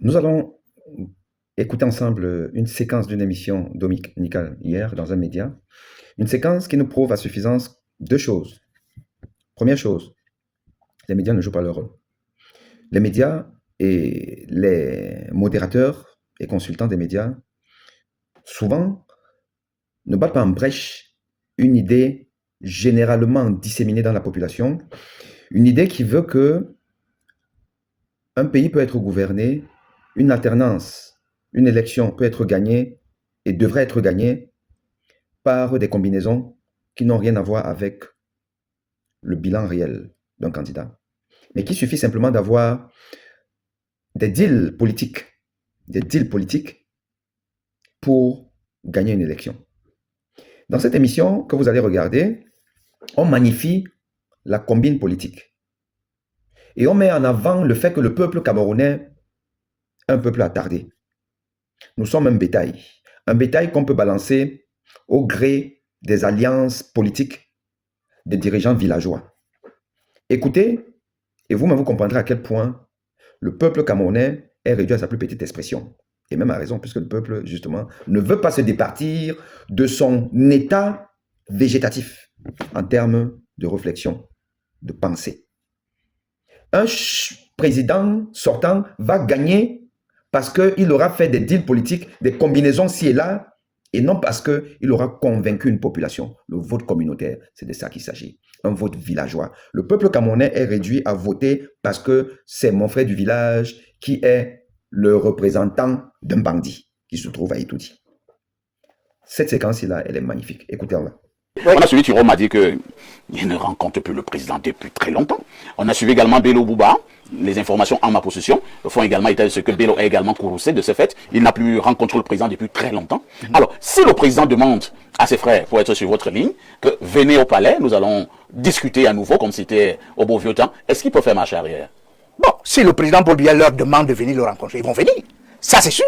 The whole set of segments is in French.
Nous allons écouter ensemble une séquence d'une émission dominicale hier dans un média. Une séquence qui nous prouve à suffisance deux choses. Première chose, les médias ne jouent pas leur rôle. Les médias et les modérateurs et consultants des médias, souvent, ne battent pas en brèche une idée généralement disséminée dans la population, une idée qui veut que un pays peut être gouverné, une alternance, une élection peut être gagnée et devrait être gagnée par des combinaisons qui n'ont rien à voir avec le bilan réel d'un candidat, mais qu'il suffit simplement d'avoir des deals politiques pour gagner une élection. Dans cette émission que vous allez regarder, on magnifie la combine politique. Et on met en avant le fait que le peuple camerounais est un peuple attardé. Nous sommes un bétail qu'on peut balancer au gré des alliances politiques des dirigeants villageois. Écoutez, et vous-même vous comprendrez à quel point le peuple camerounais est réduit à sa plus petite expression. Et même à raison, puisque le peuple, justement, ne veut pas se départir de son état végétatif en termes de réflexion, de pensée. Un président sortant va gagner parce qu'il aura fait des deals politiques, des combinaisons ci et là, et non parce qu'il aura convaincu une population. Le vote communautaire, c'est de ça qu'il s'agit. Un vote villageois. Le peuple camerounais est réduit à voter parce que c'est mon frère du village qui est le représentant d'un bandit qui se trouve à Itoudi. Cette séquence-là, elle est magnifique. Écoutez-la. On a suivi, Thierry m'a dit qu'il ne rencontre plus le président depuis très longtemps. On a suivi également Bello Bouba. Les informations en ma possession font également état de ce que Bello a également courroucé de ce fait. Il n'a plus rencontré le président depuis très longtemps. Alors, si le président demande à ses frères, pour être sur votre ligne, que venez au palais, nous allons discuter à nouveau comme c'était au beau vieux temps, est-ce qu'il peut faire marche arrière? Bon, si le président Paul Biya leur demande de venir le rencontrer, ils vont venir. Ça, c'est sûr.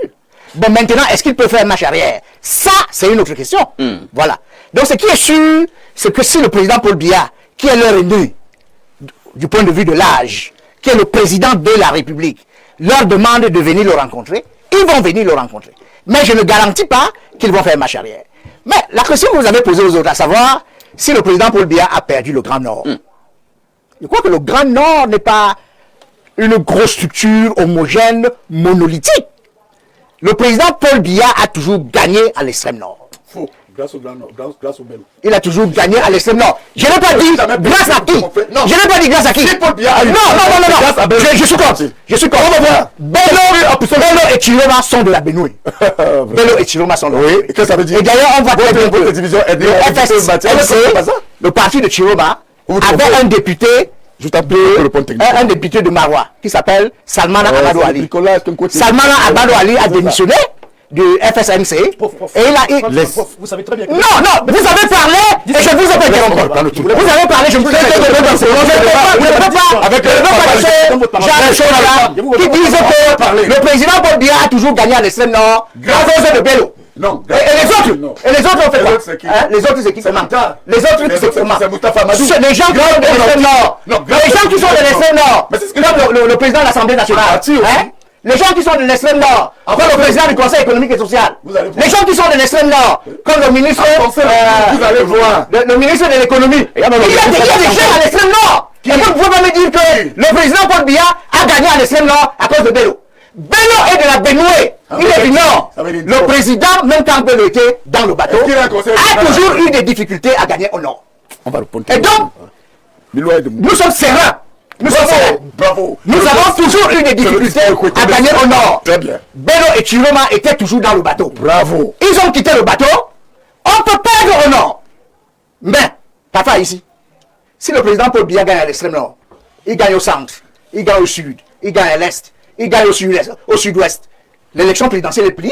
Bon, maintenant, est-ce qu'il peut faire marche arrière? Ça, c'est une autre question. Voilà. Donc, ce qui est sûr, c'est que si le président Paul Biya, qui est leur ennemi, du point de vue de l'âge, qui est le président de la République, leur demande de venir le rencontrer, ils vont venir le rencontrer. Mais je ne garantis pas qu'ils vont faire marche arrière. Mais la question que vous avez posée aux autres, à savoir si le président Paul Biya a perdu le Grand Nord. Je crois que le Grand Nord n'est pas une grosse structure homogène, monolithique. Le président Paul Biya a toujours gagné à l'extrême nord. Faux. Grâce au Grand Nord, grâce au Bello. Il a toujours gagné à l'extrême nord. Je n'ai pas dit grâce à qui. Je n'ai pas dit grâce à qui. Paul Biya non. Je suis contre. Je suis contre. Bello et Chiroma sont de la Benoué. Bello et Chiroma sont de la Benoué. Oui, qu'est-ce que ça veut dire? Et d'ailleurs, on voit très bien que le FSMC, le parti de Chiroma, avait un député un député de Marois qui s'appelle Salmana Abadou Ali. Salmana Abadou Ali a démissionné du FSMC et vous savez très bien que... Non, vous avez parlé et je vous ai pas interrompu. Vous avez parlé, je vous ai interrompu. Je ne peux pas avec qui disent que le président Paul Biya a toujours gagné à l'extrême nord grâce de Bello. Non. Et les autres ont fait quoi? Les autres, c'est qui? Les autres, c'est comment? C'est les gens qui sont de l'extrême nord. Les gens qui sont de l'extrême nord. Comme le président de l'Assemblée nationale. Les gens qui sont de l'extrême nord, comme le président du Conseil économique et social. Les gens qui sont de l'extrême nord, comme le ministre, vous allez voir. Le ministre de l'économie. Il y a des gens à l'extrême nord. Et vous pouvez pas me dire que le président Paul Biya a gagné à l'extrême nord à cause de Bello. Bello est de la Benoué. Il est du nord. Le président, même quand Bello était dans le bateau, a toujours eu des difficultés à gagner au nord. Et donc, nous sommes sereins. Bravo. Nous avons toujours eu des difficultés à gagner au nord. Très bien. Bello et Chiroma étaient toujours dans le bateau. Bravo. Ils ont quitté le bateau. On peut perdre au nord. Mais, papa ici, si le président Paul Biya gagne à l'extrême nord, il gagne au centre, il gagne au sud, il gagne à l'est, il gagne au sud-ouest, l'élection présidentielle est pliée.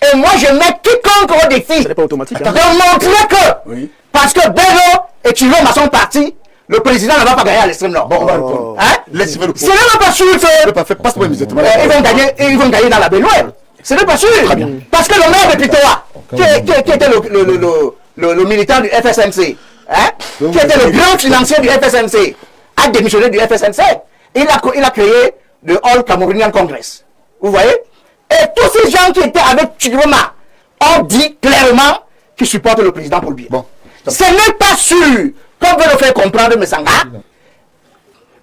Et moi, je mets quiconque au défi de montrer que, parce que Bello et Chiroma sont partis, le président ne va pas gagner à l'extrême nord. Bon, on va répondre. Ce n'est même pas sûr que ils vont gagner dans la Benoué. Ce n'est pas sûr. Parce que le maire de Pitoa, qui était le militant du FSMC, qui était le grand financier du FSMC, a démissionné du FSMC. Il a créé le All Cameroonian Congress. Vous voyez? Et tous ces gens qui étaient avec Chiroma ont dit clairement qu'ils supportent le président Paul Biya. Bon. Ce n'est pas sûr qu'on veut le faire comprendre, Messanga,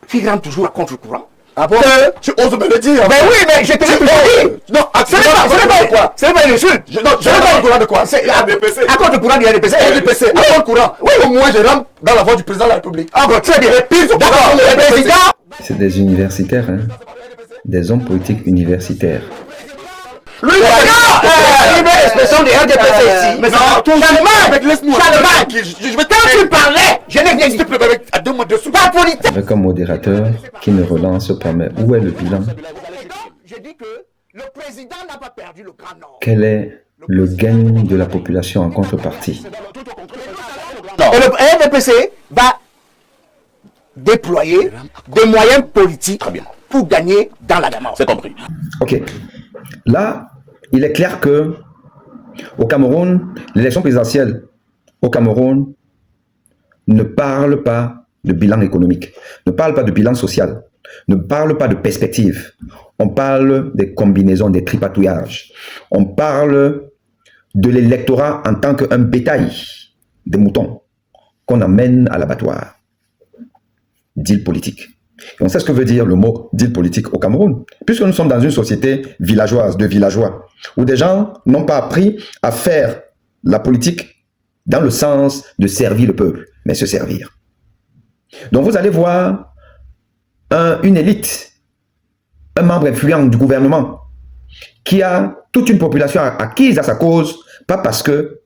qui rentre toujours à contre-courant. Ah bon? Que- Tu oses me le dire? Ben oui, mais je te l'ai toujours dit. Non, Ce n'est pas une insulte. Non, je ne pas au courant de quoi? C'est à RDPC. à contre-courant du RDPC. RDPC, à Oui. mon courant. Oui. Au moins, je rentre dans la voie du président de la République. Ah bon, très bien. Pire, D'accord, le président. C'est des universitaires, hein? Des hommes politiques universitaires. Lui, il met l'expression des RDPC ici. Mais Laisse-moi. Charlemagne, Je vais quand tu parlais, je n'ai rien dit. S'il te plaît, avec, à deux mois de sous. Pas politique. Avec un modérateur qui ne relance pas, mais où est le bilan? Je dis que le président n'a pas perdu le Grand Nord. Quel est le gain de la population en contrepartie? Et le RDPC va déployer des moyens politiques pour gagner dans la gamme. C'est compris. Ok. Là, il est clair que au Cameroun, l'élection présidentielle au Cameroun ne parle pas de bilan économique, ne parle pas de bilan social, ne parle pas de perspective. On parle des combinaisons, des tripatouillages. On parle de l'électorat en tant qu'un bétail, des moutons qu'on amène à l'abattoir. Deal politique. Et on sait ce que veut dire le mot deal politique au Cameroun, puisque nous sommes dans une société villageoise, de villageois, où des gens n'ont pas appris à faire la politique dans le sens de servir le peuple, mais se servir. Donc vous allez voir une élite, un membre influent du gouvernement, qui a toute une population acquise à sa cause, pas parce que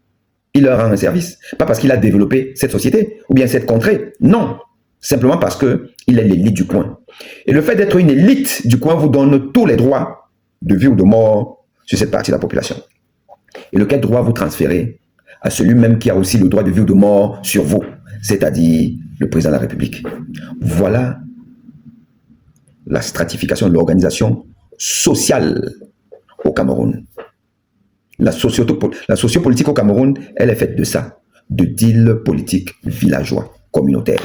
il leur rend un service, pas parce qu'il a développé cette société, ou bien cette contrée, non. Simplement parce qu'il est l'élite du coin. Et le fait d'être une élite du coin vous donne tous les droits de vie ou de mort sur cette partie de la population. Et lequel droit vous transférez à celui même qui a aussi le droit de vie ou de mort sur vous, c'est-à-dire le président de la République. Voilà la stratification de l'organisation sociale au Cameroun. La sociopolitique au Cameroun, elle est faite de ça, de deals politiques villageois, communautaires.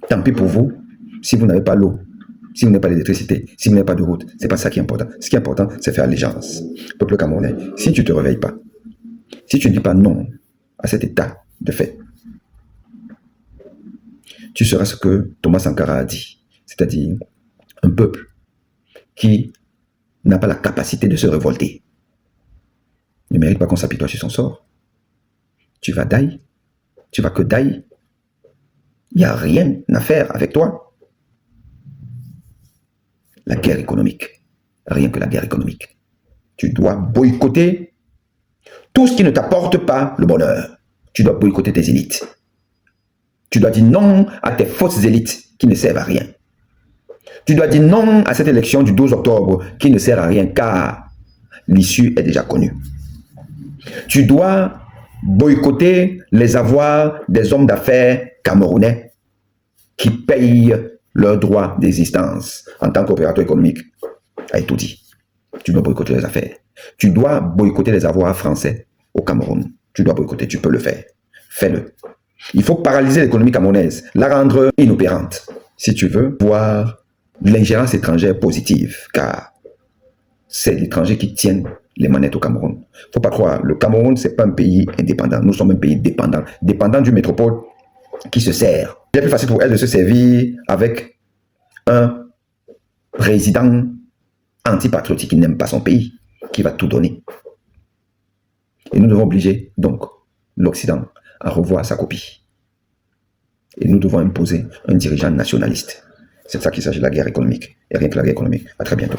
Tant pis pour vous, si vous n'avez pas l'eau, si vous n'avez pas l'électricité, si vous n'avez pas de route, c'est pas ça qui est important. Ce qui est important, c'est faire allégeance. Peuple camerounais, si tu ne te réveilles pas, si tu ne dis pas non à cet état de fait, tu seras ce que Thomas Sankara a dit, c'est-à-dire un peuple qui n'a pas la capacité de se révolter. Ne mérite pas qu'on s'apitoie sur son sort. Tu vas die, tu vas que die. Il n'y a rien à faire avec toi. La guerre économique. Rien que la guerre économique. Tu dois boycotter tout ce qui ne t'apporte pas le bonheur. Tu dois boycotter tes élites. Tu dois dire non à tes fausses élites qui ne servent à rien. Tu dois dire non à cette élection du 12 octobre qui ne sert à rien car l'issue est déjà connue. Tu dois boycotter les avoirs des hommes d'affaires camerounais qui payent leurs droits d'existence en tant qu'opérateur économique. A tout dit. Tu dois boycotter les affaires. Tu dois boycotter les avoirs français au Cameroun. Tu dois boycotter, tu peux le faire. Fais-le. Il faut paralyser l'économie camerounaise, la rendre inopérante, si tu veux voir l'ingérence étrangère positive, car c'est l'étranger qui tient les manettes au Cameroun. Il ne faut pas croire, le Cameroun, ce n'est pas un pays indépendant. Nous sommes un pays dépendant, dépendant d'une métropole qui se sert. Il est plus facile pour elle de se servir avec un président antipatriotique qui n'aime pas son pays, qui va tout donner. Et nous devons obliger, donc, l'Occident à revoir sa copie. Et nous devons imposer un dirigeant nationaliste. C'est de ça qu'il s'agit de la guerre économique. Et rien que la guerre économique. À très bientôt.